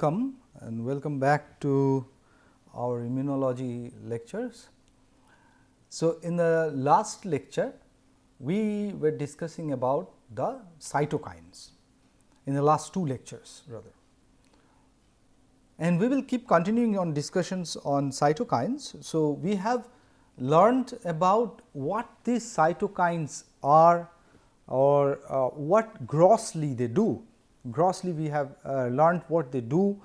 welcome and welcome back to our immunology lectures. So, in the last lecture we were discussing about the cytokines in the last two lectures rather, and we will keep continuing on discussions on cytokines. So, we have learned about what these cytokines are or what grossly they do. Grossly we have learned what they do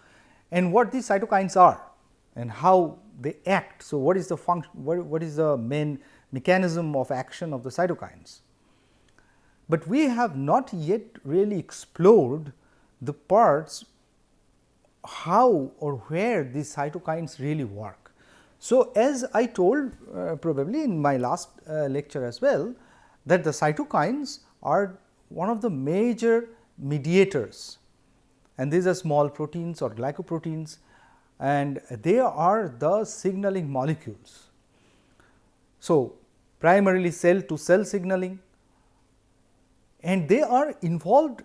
and what these cytokines are and how they act. So, what is the function, what is the main mechanism of action of the cytokines? But we have not yet really explored the parts how or where these cytokines really work. So, as I told probably in my last lecture as well, that the cytokines are one of the major mediators, and these are small proteins or glycoproteins, and they are the signaling molecules. So, primarily cell to cell signaling, and they are involved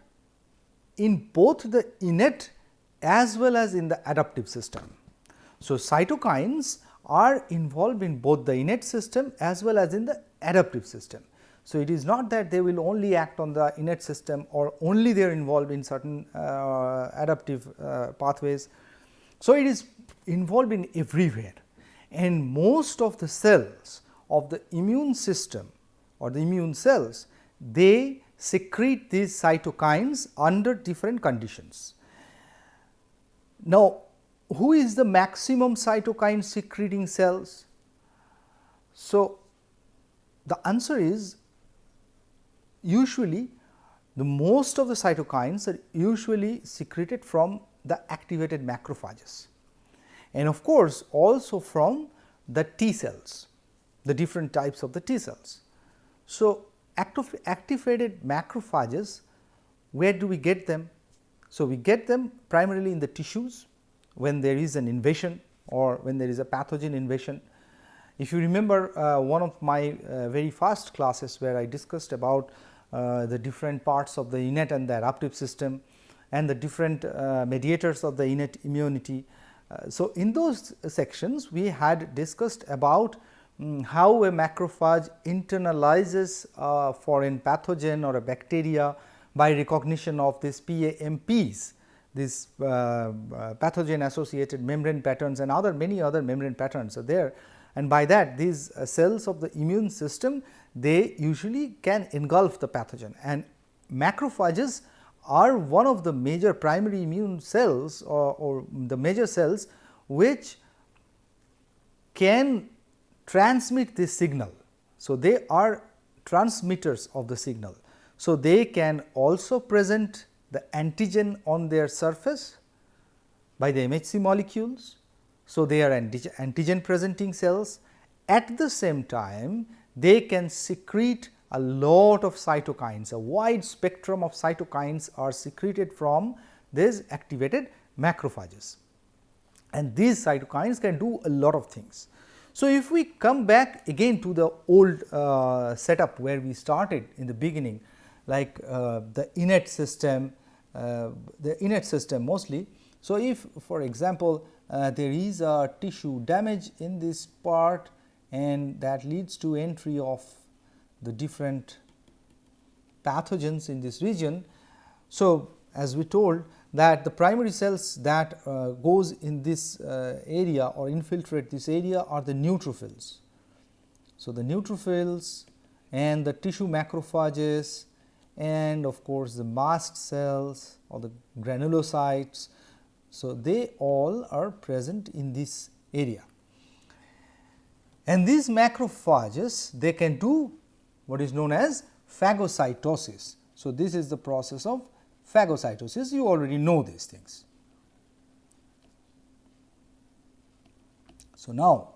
in both the innate as well as in the adaptive system. So, cytokines are involved in both the innate system as well as in the adaptive system. So, it is not that they will only act on the innate system or only they are involved in certain adaptive pathways. So, it is involved in everywhere, and most of the cells of the immune system or the immune cells, they secrete these cytokines under different conditions. Now, who is the maximum cytokine secreting cells? So, the answer is usually the most of the cytokines are usually secreted from the activated macrophages, and of course, also from the T cells, the different types of the T cells. So, activated macrophages, where do we get them? So, we get them primarily in the tissues when there is an invasion or when there is a pathogen invasion. If you remember one of my very first classes where I discussed about the different parts of the innate and the adaptive system and the different mediators of the innate immunity. So, in those sections we had discussed about how a macrophage internalizes a foreign pathogen or a bacteria by recognition of these PAMPs, these pathogen associated membrane patterns and many other membrane patterns are there, and by that these cells of the immune system, they usually can engulf the pathogen, and macrophages are one of the major primary immune cells or the major cells which can transmit this signal. So, they are transmitters of the signal. So, they can also present the antigen on their surface by the MHC molecules. So, they are antigen presenting cells. At the same time, they can secrete a lot of cytokines, a wide spectrum of cytokines are secreted from these activated macrophages, and these cytokines can do a lot of things. So, if we come back again to the old setup where we started in the beginning, like the innate system mostly. So, if for example, there is a tissue damage in this part and that leads to entry of the different pathogens in this region. So, as we told that the primary cells that goes in this area or infiltrate this area are the neutrophils. So, the neutrophils and the tissue macrophages and of course, the mast cells or the granulocytes. So, they all are present in this area, and these macrophages, they can do what is known as phagocytosis. So, this is the process of phagocytosis, you already know these things. So, now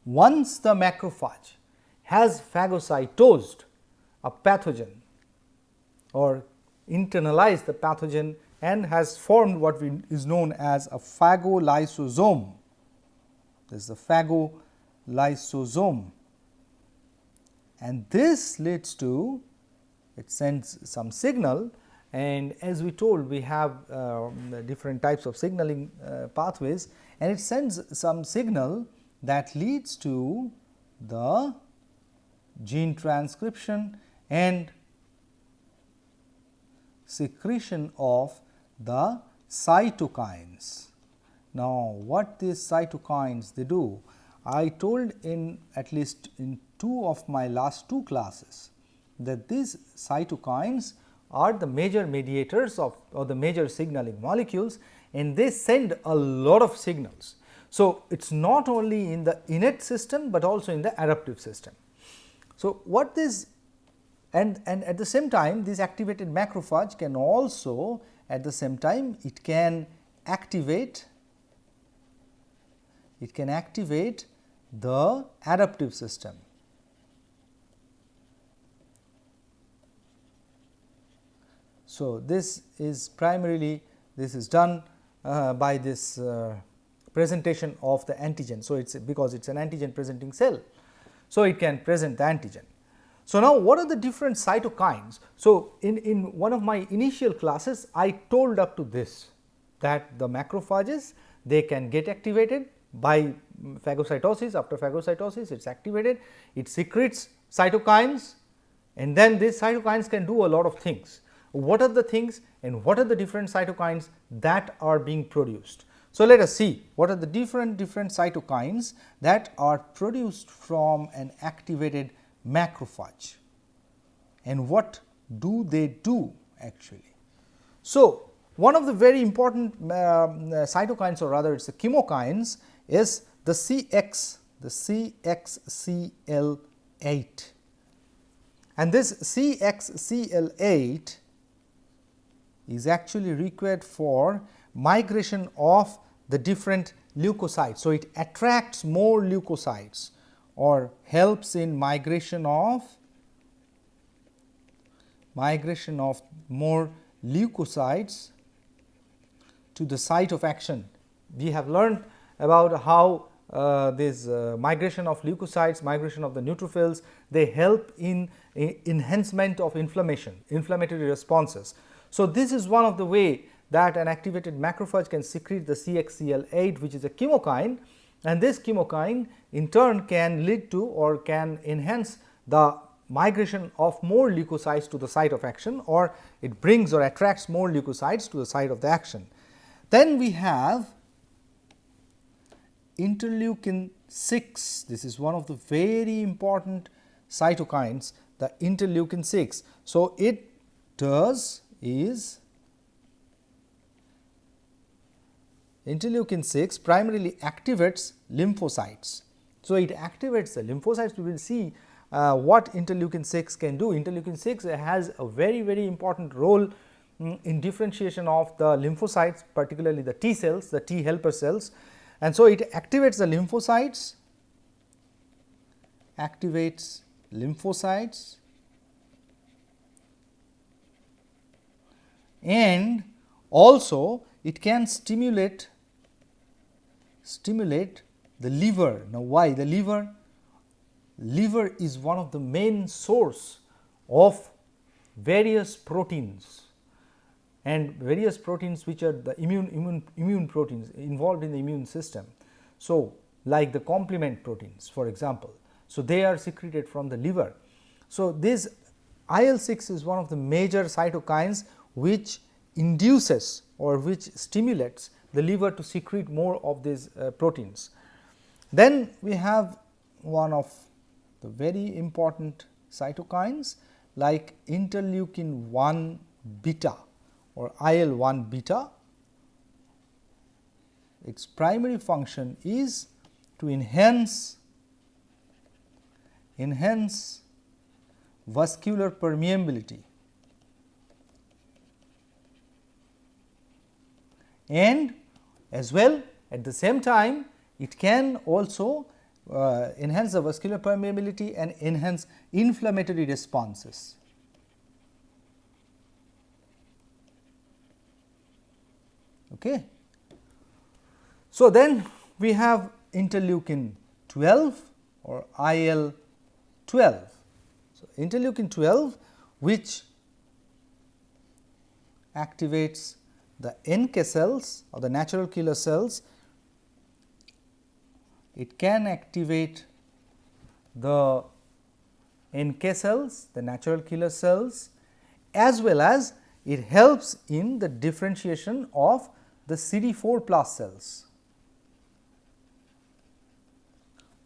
once the macrophage has phagocytosed a pathogen or internalized the pathogen and has formed what is known as a phagolysosome. This is the phagolysosome, and this leads to, it sends some signal and as we told, we have different types of signaling pathways, and it sends some signal that leads to the gene transcription and secretion of the cytokines. Now, what these cytokines they do? I told in at least in 2 of my last 2 classes that these cytokines are the major mediators of or the major signaling molecules, and they send a lot of signals. So, it is not only in the innate system, but also in the adaptive system. So, what this and at the same time this activated macrophage can also at the same time it can activate the adaptive system. So, this is primarily done by this presentation of the antigen. So, it is because it is an antigen presenting cell. So, it can present the antigen. So, now what are the different cytokines? So, in one of my initial classes I told up to this that the macrophages they can get activated by phagocytosis. After phagocytosis it is activated, it secretes cytokines, and then these cytokines can do a lot of things. What are the things and what are the different cytokines that are being produced? So, let us see what are the different cytokines that are produced from an activated macrophage and what do they do actually. So, one of the very important cytokines, or rather it is the chemokines, is the CXCL8, and this CXCL8 is actually required for migration of the different leukocytes. So, it attracts more leukocytes or helps in migration of more leukocytes to the site of action. We have learned about how this migration of leukocytes, migration of the neutrophils, they help in enhancement of inflammatory responses. So, this is one of the way that an activated macrophage can secrete the CXCL8, which is a chemokine, and this chemokine in turn can lead to or can enhance the migration of more leukocytes to the site of action, or it brings or attracts more leukocytes to the site of the action. Then we have interleukin 6. This is one of the very important cytokines, the interleukin 6. So, it does is interleukin 6 primarily activates lymphocytes. So, it activates the lymphocytes. We will see what interleukin 6 can do. Interleukin 6 has a very important role in differentiation of the lymphocytes, particularly the T cells, the T helper cells, and so it activates the lymphocytes, and also it can stimulate the liver. Now, why the liver? Liver is one of the main source of various proteins, and various proteins which are the immune proteins involved in the immune system. So, like the complement proteins for example. So, they are secreted from the liver. So, this IL-6 is one of the major cytokines which induces or which stimulates the liver to secrete more of these proteins. Then we have one of the very important cytokines like interleukin 1 beta or IL-1 beta. Its primary function is to enhance vascular permeability, and as well at the same time it can also enhance the vascular permeability and enhance inflammatory responses. Okay. So, then we have interleukin 12 or IL-12. So, interleukin 12 which activates the NK cells or the natural killer cells. It can activate the NK cells, the natural killer cells, as well as it helps in the differentiation of the CD4 plus cells.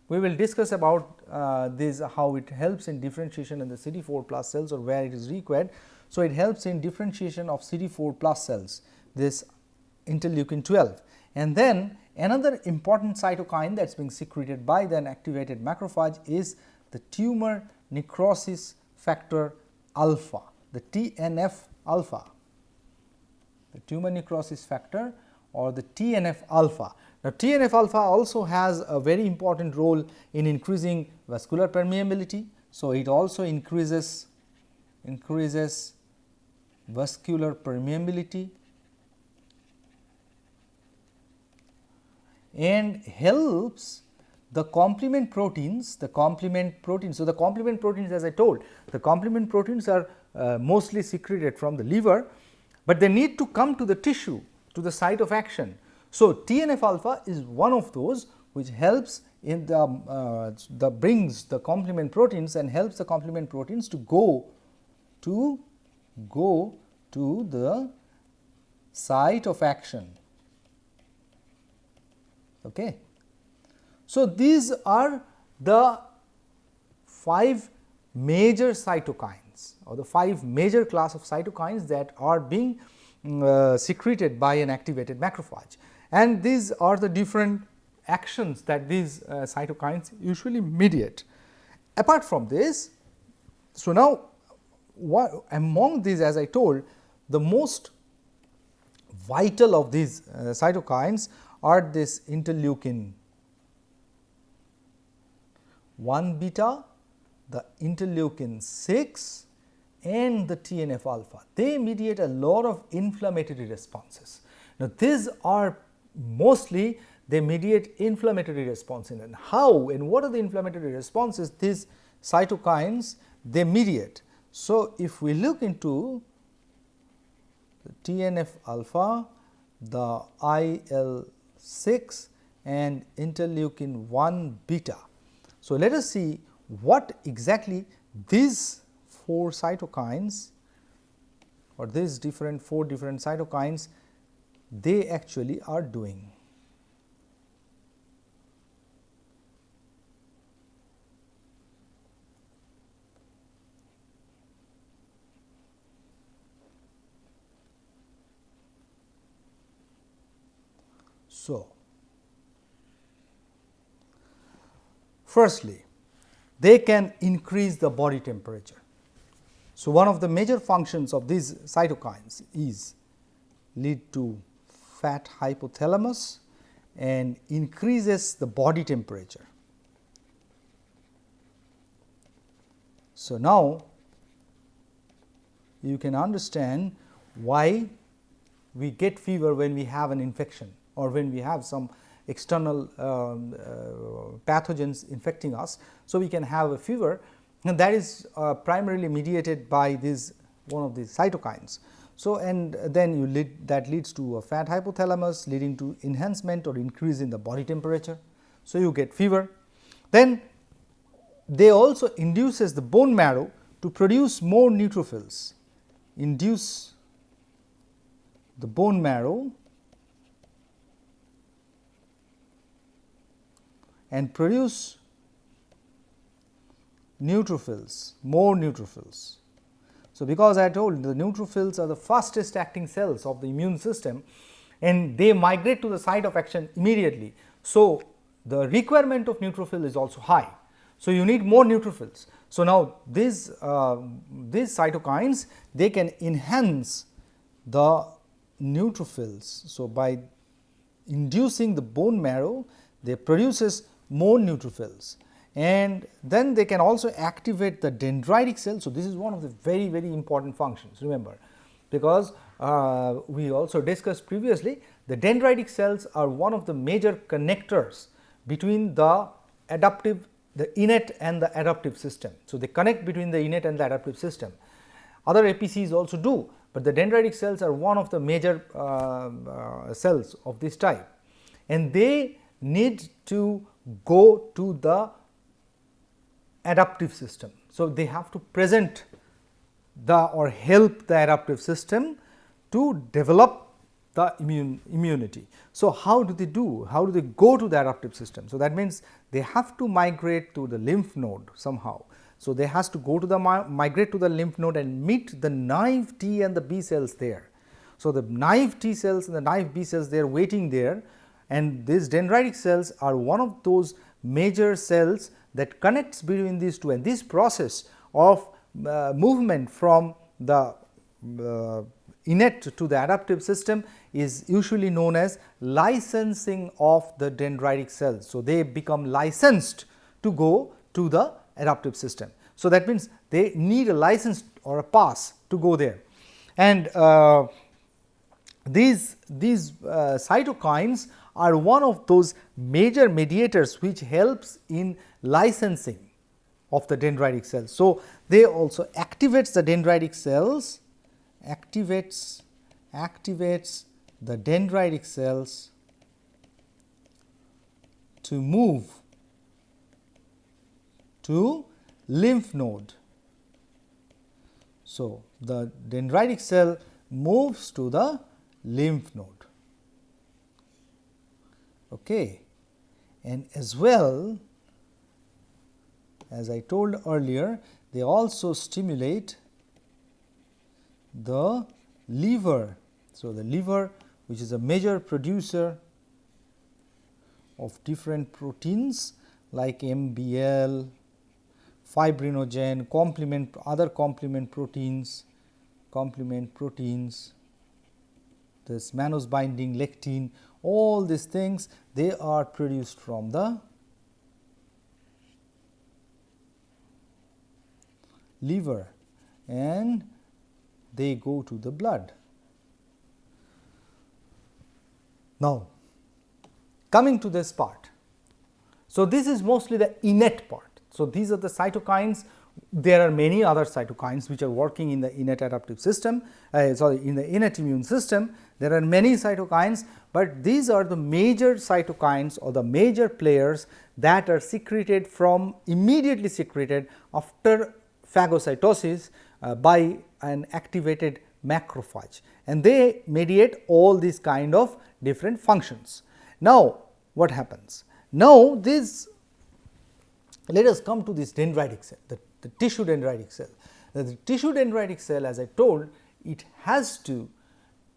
We will discuss about this, how it helps in differentiation in the CD4 plus cells or where it is required. So, it helps in differentiation of CD4 plus cells, this interleukin 12. And then another important cytokine that is being secreted by the activated macrophage is the tumor necrosis factor alpha, the TNF alpha, the tumor necrosis factor or the TNF alpha. Now, TNF alpha also has a very important role in increasing vascular permeability. So, it also increases vascular permeability and helps the complement proteins, So, the complement proteins, as I told, the complement proteins are mostly secreted from the liver, but they need to come to the tissue, to the site of action. So, TNF alpha is one of those which helps in the brings the complement proteins and helps the complement proteins to go to the site of action. Okay. So, these are the 5 major cytokines or the 5 major class of cytokines that are being secreted by an activated macrophage, and these are the different actions that these cytokines usually mediate. Apart from this, so now among these, as I told, the most vital of these cytokines are this interleukin 1 beta, the interleukin 6 and the TNF alpha. They mediate a lot of inflammatory responses. Now, these are mostly they mediate inflammatory responses, and how and what are the inflammatory responses these cytokines they mediate. So, if we look into the TNF alpha, the IL-6 and interleukin 1 beta. So, let us see what exactly these 4 cytokines or these 4 different cytokines they actually are doing. So, firstly, they can increase the body temperature. So, one of the major functions of these cytokines is lead to fat hypothalamus and increases the body temperature. So, now you can understand why we get fever when we have an infection or when we have some external pathogens infecting us. So, we can have a fever, and that is primarily mediated by one of these cytokines. So, and then that leads to a fat hypothalamus leading to enhancement or increase in the body temperature. So, you get fever. Then they also induces the bone marrow to produce more neutrophils, induce the bone marrow and produce neutrophils, more neutrophils. So, because I told the neutrophils are the fastest acting cells of the immune system and they migrate to the site of action immediately. So, the requirement of neutrophil is also high. So, you need more neutrophils. So, now these cytokines they can enhance the neutrophils. So, by inducing the bone marrow they produces more neutrophils, and then they can also activate the dendritic cells. So, this is one of the very important functions, remember, because we also discussed previously the dendritic cells are one of the major connectors between the innate and the adaptive system. So, they connect between the innate and the adaptive system. Other APCs also do, but the dendritic cells are one of the major cells of this type, and they need to go to the adaptive system. So, they have to present the or help the adaptive system to develop the immunity. So, how do they do? How do they go to the adaptive system? So, that means they have to migrate to the lymph node somehow. So, they has to go to the migrate to the lymph node and meet the naive T and the B cells there. So, the naive T cells and the naive B cells, they are waiting there, and these dendritic cells are one of those major cells that connects between these two, and this process of movement from the innate to the adaptive system is usually known as licensing of the dendritic cells. So, they become licensed to go to the adaptive system. So, that means they need a license or a pass to go there, and these cytokines are one of those major mediators which helps in licensing of the dendritic cells. So, they also activates the dendritic cells, activates the dendritic cells to move to lymph node. So, the dendritic cell moves to the lymph node. Okay. And as well, as I told earlier, they also stimulate the liver. So, the liver, which is a major producer of different proteins like MBL, fibrinogen, other complement proteins, this mannose binding lectin, all these things, they are produced from the liver and they go to the blood. Now, coming to this part. So, this is mostly the innate part. So, these are the cytokines. There are many other cytokines which are working in the innate adaptive system, in the innate immune system. There are many cytokines, but these are the major cytokines or the major players that are immediately secreted after phagocytosis by an activated macrophage, and they mediate all these kind of different functions. Now, what happens? Now, let us come to this dendritic cell, the tissue dendritic cell. The tissue dendritic cell, as I told, it has to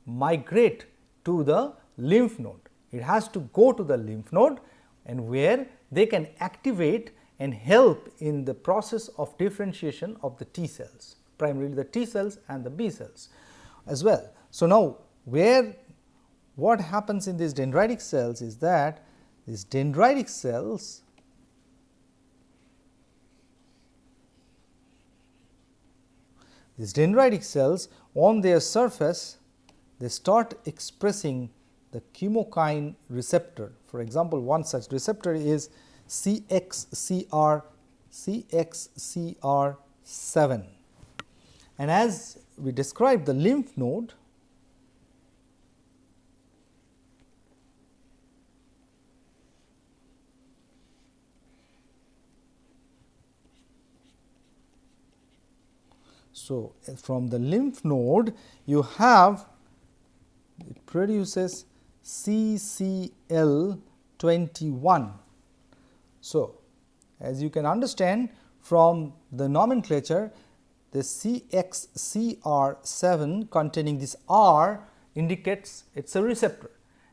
migrate to the lymph node. It has to go to the lymph node, and where they can activate and help in the process of differentiation of the T cells, primarily the T cells and the B cells as well. So, now what happens in these dendritic cells is that these dendritic cells on their surface, they start expressing the chemokine receptor. For example, one such receptor is CXCR7, and as we describe the lymph node, so from the lymph node you have, it produces CCL21. So, as you can understand from the nomenclature, the CXCR7 containing this R indicates it is a receptor,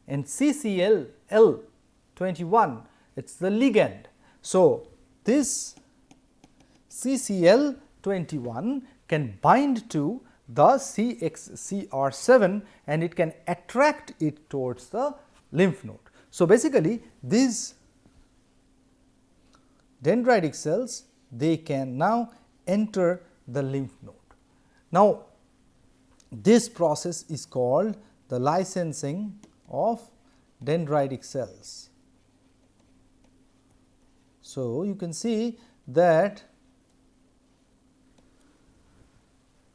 and CCL21, it is the ligand. So, this CCL21 can bind to the CXCR7 and it can attract it towards the lymph node. So, basically these dendritic cells, they can now enter the lymph node. Now, this process is called the licensing of dendritic cells. So, you can see that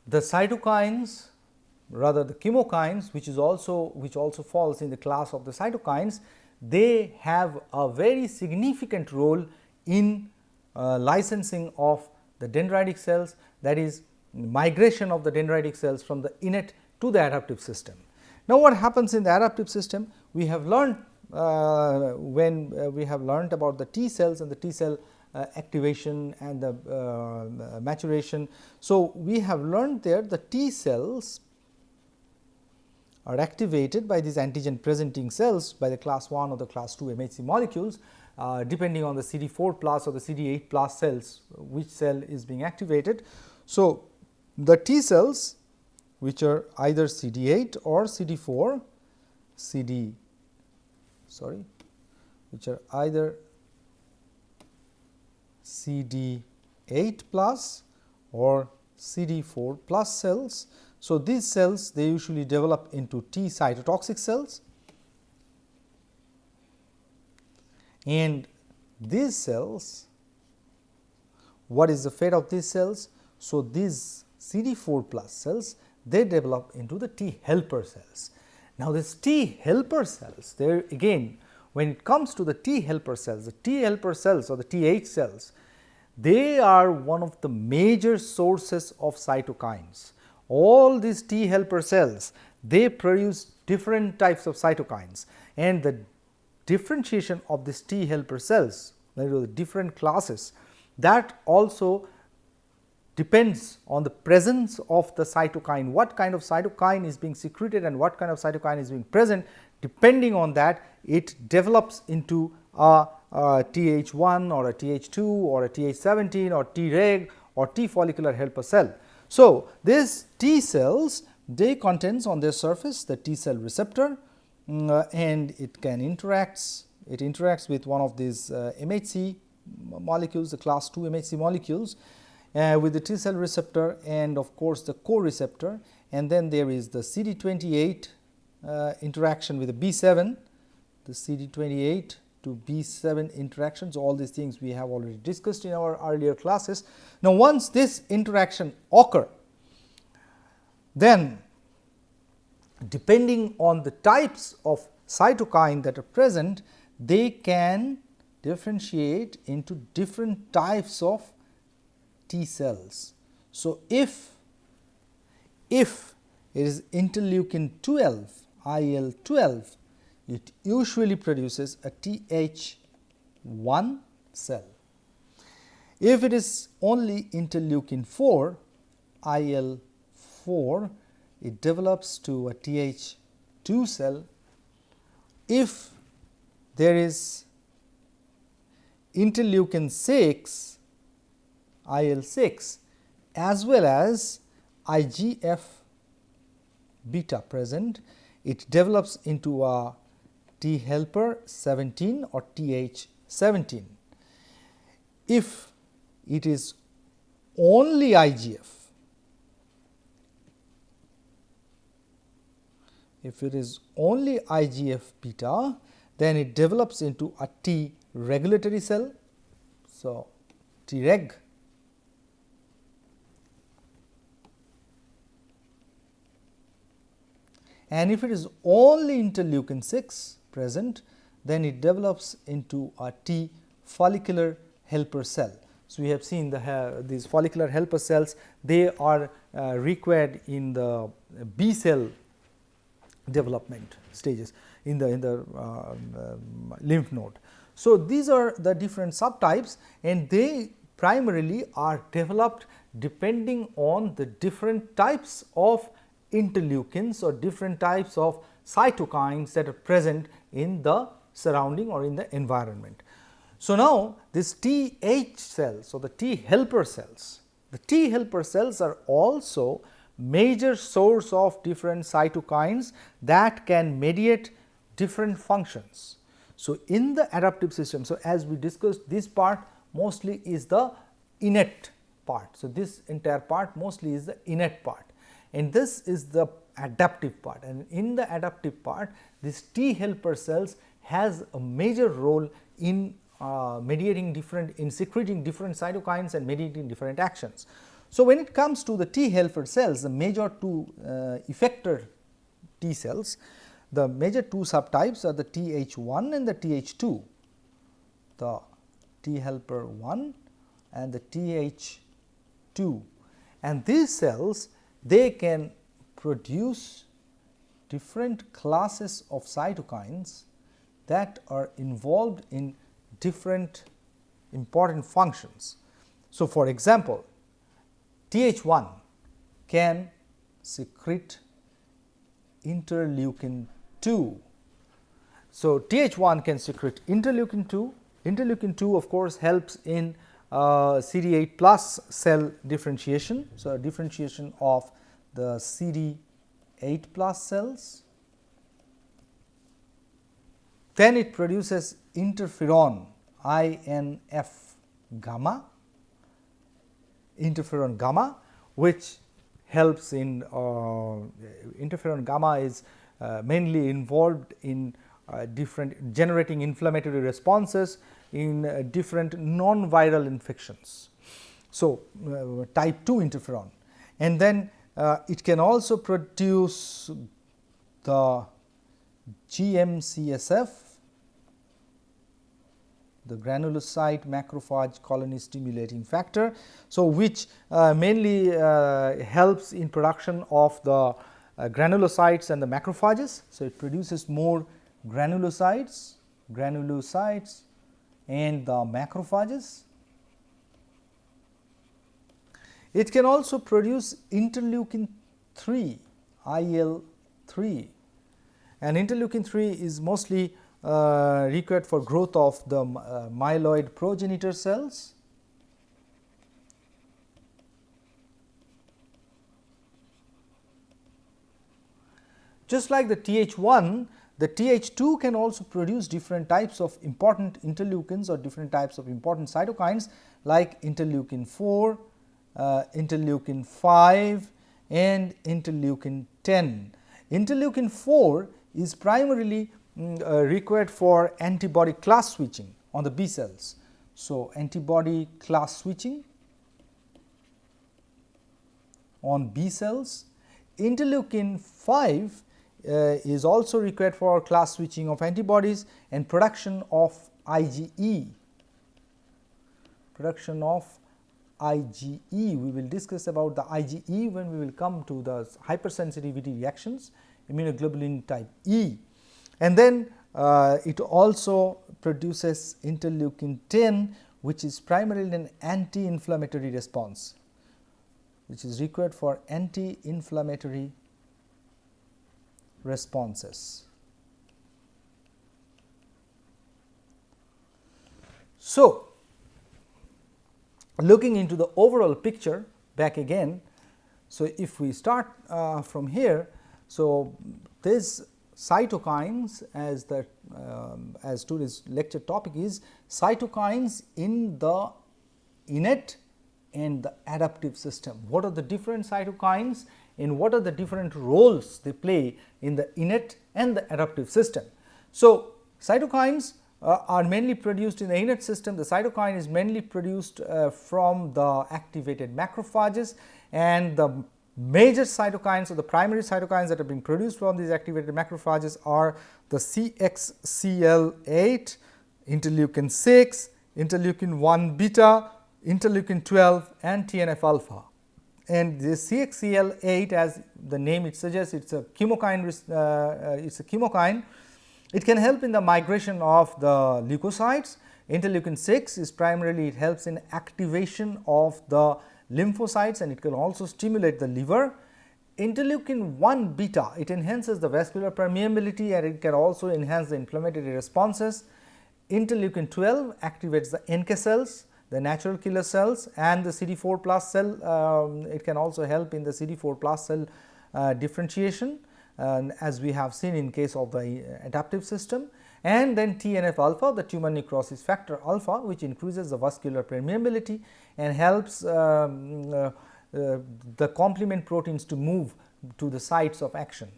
the cytokines rather the chemokines, which also falls in the class of the cytokines, they have a very significant role in licensing of the dendritic cells, that is migration of the dendritic cells from the innate to the adaptive system. Now, what happens in the adaptive system? We have learned when we have learned about the T cells and the T cell activation and the maturation. So, we have learned there the T cells are activated by these antigen presenting cells by the class 1 or the class 2 MHC molecules, depending on the CD4 plus or the CD8 plus cells, which cell is being activated. So, the T cells which are either CD8 or CD4, which are either CD8 plus or CD4 plus cells. So, these cells, they usually develop into T cytotoxic cells, and these cells, what is the fate of these cells? So, these CD4 plus cells, they develop into the T helper cells. Now, these T helper cells, there again, when it comes to the T helper cells, the T helper cells or the Th cells, they are one of the major sources of cytokines. All these T helper cells, they produce different types of cytokines, and the differentiation of these T helper cells, the different classes, that also depends on the presence of the cytokine, what kind of cytokine is being secreted and what kind of cytokine is being present. Depending on that, it develops into a Th1 or a Th2 or a Th17 or Treg or T follicular helper cell. So, these T cells, they contains on their surface the T cell receptor, and it interacts with one of these MHC molecules, the class 2 MHC molecules, with the T cell receptor and of course, the co-receptor, and then there is the CD28 interaction with the B7, the CD28 to B7 interactions. All these things we have already discussed in our earlier classes. Now, once this interaction occur, then depending on the types of cytokine that are present, they can differentiate into different types of T cells. So, if it is interleukin 12, IL-12, it usually produces a Th1 cell. If it is only interleukin 4, IL-4, it develops to a Th2 cell. If there is interleukin 6, IL-6, as well as IGF beta present, it develops into a T helper 17 or Th17. If it is only IGF, beta, then it develops into a T regulatory cell. So, Treg. And if it is only interleukin 6 present, then it develops into a T follicular helper cell. So, we have seen these follicular helper cells, they are required in the B cell development stages in the lymph node. So, these are the different subtypes, and they primarily are developed depending on the different types of interleukins or different types of cytokines that are present in the surrounding or in the environment. So, now this Th cells or the T helper cells, the T helper cells are also major source of different cytokines that can mediate different functions. So, in the adaptive system, so as we discussed, this part mostly is the innate part. So, this entire part mostly is the innate part, and this is the adaptive part, and in the adaptive part this T helper cells has a major role in mediating different, in secreting different cytokines and mediating different actions. So, when it comes to the T helper cells, the major two effector T cells, the major two subtypes are the Th1 and the Th2, the T helper 1 and the Th2, and these cells, they can produce different classes of cytokines that are involved in different important functions. So, for example, Th1 can secrete interleukin 2. So, Th1 can secrete interleukin 2. Interleukin 2 of course helps in CD8 plus cell differentiation. So, differentiation of the CD8 plus cells. Then it produces interferon INF gamma, interferon gamma, which helps in interferon gamma is mainly involved in different generating inflammatory responses in different non-viral infections. So, type 2 interferon, and then it can also produce the GM-CSF, the granulocyte macrophage colony stimulating factor. So, which mainly helps in production of the granulocytes and the macrophages. So, it produces more granulocytes and the macrophages. It can also produce interleukin 3, IL-3, and interleukin 3 is mostly required for growth of the myeloid progenitor cells. Just like the Th1, the Th2 can also produce different types of important interleukins or different types of important cytokines like interleukin 4, interleukin 5 and interleukin 10. Interleukin 4 is primarily required for antibody class switching on the B cells. So, antibody class switching on B cells. Interleukin 5 is also required for class switching of antibodies and production of IgE. Production of IgE. We will discuss about the IgE when we will come to the hypersensitivity reactions, immunoglobulin type E. And then it also produces interleukin 10, which is primarily an anti-inflammatory response, which is required for anti-inflammatory responses. So, looking into the overall picture back again. So, if we start from here, so this cytokines as the as today's lecture topic is cytokines in the innate and the adaptive system. What are the different cytokines and what are the different roles they play in the innate and the adaptive system. So, cytokines are mainly produced in the innate system. The cytokine is mainly produced from the activated macrophages, and the major cytokines or the primary cytokines that are being produced from these activated macrophages are the CXCL8, interleukin 6, interleukin 1 beta, interleukin 12 and TNF alpha. And the CXCL8, as the name it suggests, it is a chemokine. It can help in the migration of the leukocytes. Interleukin 6 is primarily, it helps in activation of the lymphocytes, and it can also stimulate the liver. Interleukin 1 beta, it enhances the vascular permeability and it can also enhance the inflammatory responses. Interleukin 12 activates the NK cells, the natural killer cells, and the CD4 plus cell. It can also help in the CD4 plus cell differentiation, as we have seen in case of the adaptive system. And then TNF alpha, the tumor necrosis factor alpha, which increases the vascular permeability and helps the complement proteins to move to the sites of action.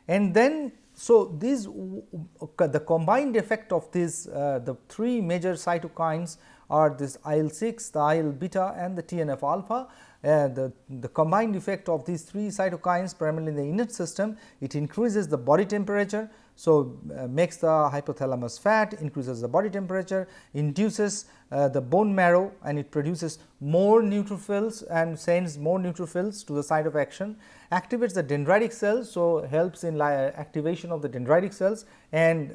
And then So, these the combined effect of these the three major cytokines are this IL-6, the IL-beta and the TNF alpha. The combined effect of these three cytokines, primarily in the innate system, it increases the body temperature. So, makes the hypothalamus fat, increases the body temperature, induces the bone marrow, and it produces more neutrophils and sends more neutrophils to the site of action, activates the dendritic cells. So, helps in activation of the dendritic cells and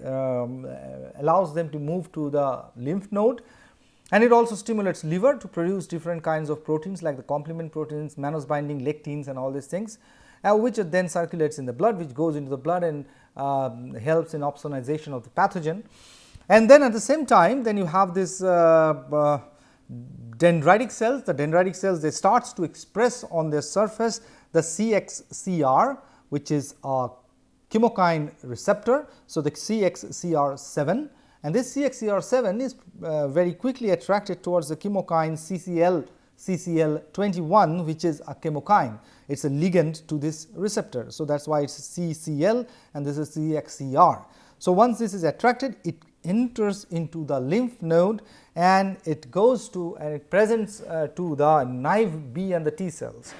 allows them to move to the lymph node. And it also stimulates liver to produce different kinds of proteins like the complement proteins, mannose binding, lectins and all these things, which then circulates in the blood, which goes into the blood and helps in opsonization of the pathogen. And then at the same time, then you have this dendritic cells. The dendritic cells, they starts to express on their surface the CXCR, which is a chemokine receptor. So, the CXCR7, and this CXCR7 is very quickly attracted towards the chemokine CCL21, which is a chemokine. It is a ligand to this receptor. So, that is why it is CCL and this is CXCR. So, once this is attracted, it enters into the lymph node and it goes to and it presents to the naive B and the T cells.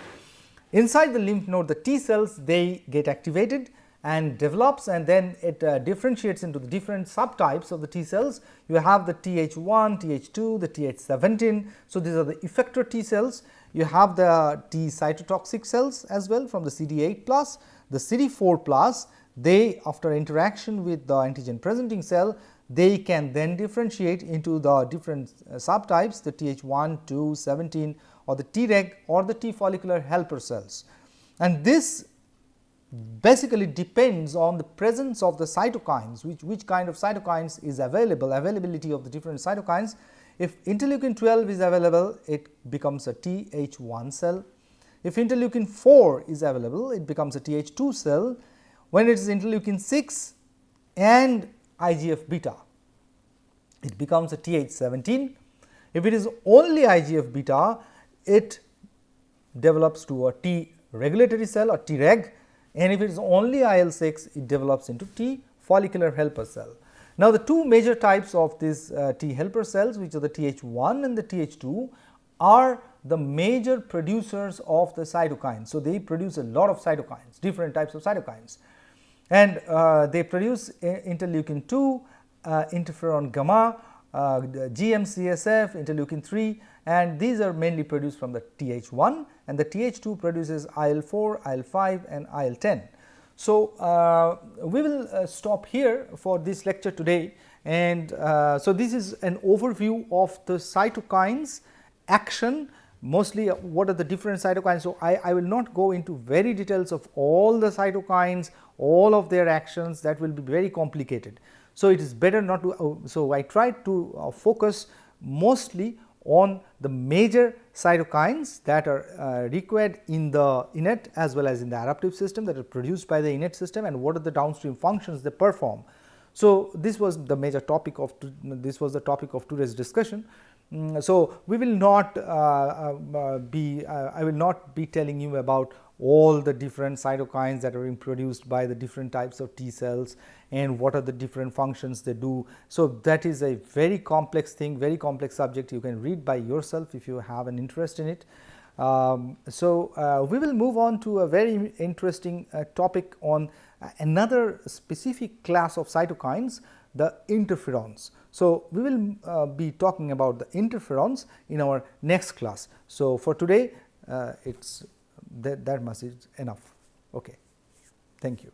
Inside the lymph node, the T cells, they get activated and develops, and then it differentiates into the different subtypes of the T cells. You have the Th1, Th2, the Th17. So, these are the effector T cells. You have the T cytotoxic cells as well from the CD8 plus, the CD4 plus. They, after interaction with the antigen presenting cell, they can then differentiate into the different subtypes, the Th1, 2, 17 or the Treg or the T follicular helper cells. And this basically depends on the presence of the cytokines, which kind of cytokines is available, availability of the different cytokines. If interleukin 12 is available, it becomes a Th1 cell. If interleukin 4 is available, it becomes a Th2 cell. When it is interleukin 6 and IGF beta, it becomes a Th17. If it is only IGF beta, it develops to a T regulatory cell or Treg, and if it is only IL-6, it develops into T follicular helper cell. Now, the two major types of these T helper cells, which are the Th1 and the Th2, are the major producers of the cytokines. So, they produce a lot of cytokines, different types of cytokines, and they produce interleukin 2, interferon gamma, GM-CSF, interleukin 3, and these are mainly produced from the Th1, and the Th2 produces IL-4, IL-5 and IL-10. So, we will stop here for this lecture today, and so this is an overview of the cytokines action, mostly what are the different cytokines. So, I will not go into very details of all the cytokines, all of their actions, that will be very complicated. So, it is better not to, so I tried to focus mostly on the major cytokines that are required in the innate as well as in the adaptive system, that are produced by the innate system, and what are the downstream functions they perform. So, this was the major topic of today's discussion. So, we will not I will not be telling you about all the different cytokines that are being produced by the different types of T cells and what are the different functions they do. So, that is a very complex thing, very complex subject. You can read by yourself if you have an interest in it. We will move on to a very interesting topic on another specific class of cytokines, the interferons. So, we will be talking about the interferons in our next class. So, for today, that much is enough. Okay. Thank you.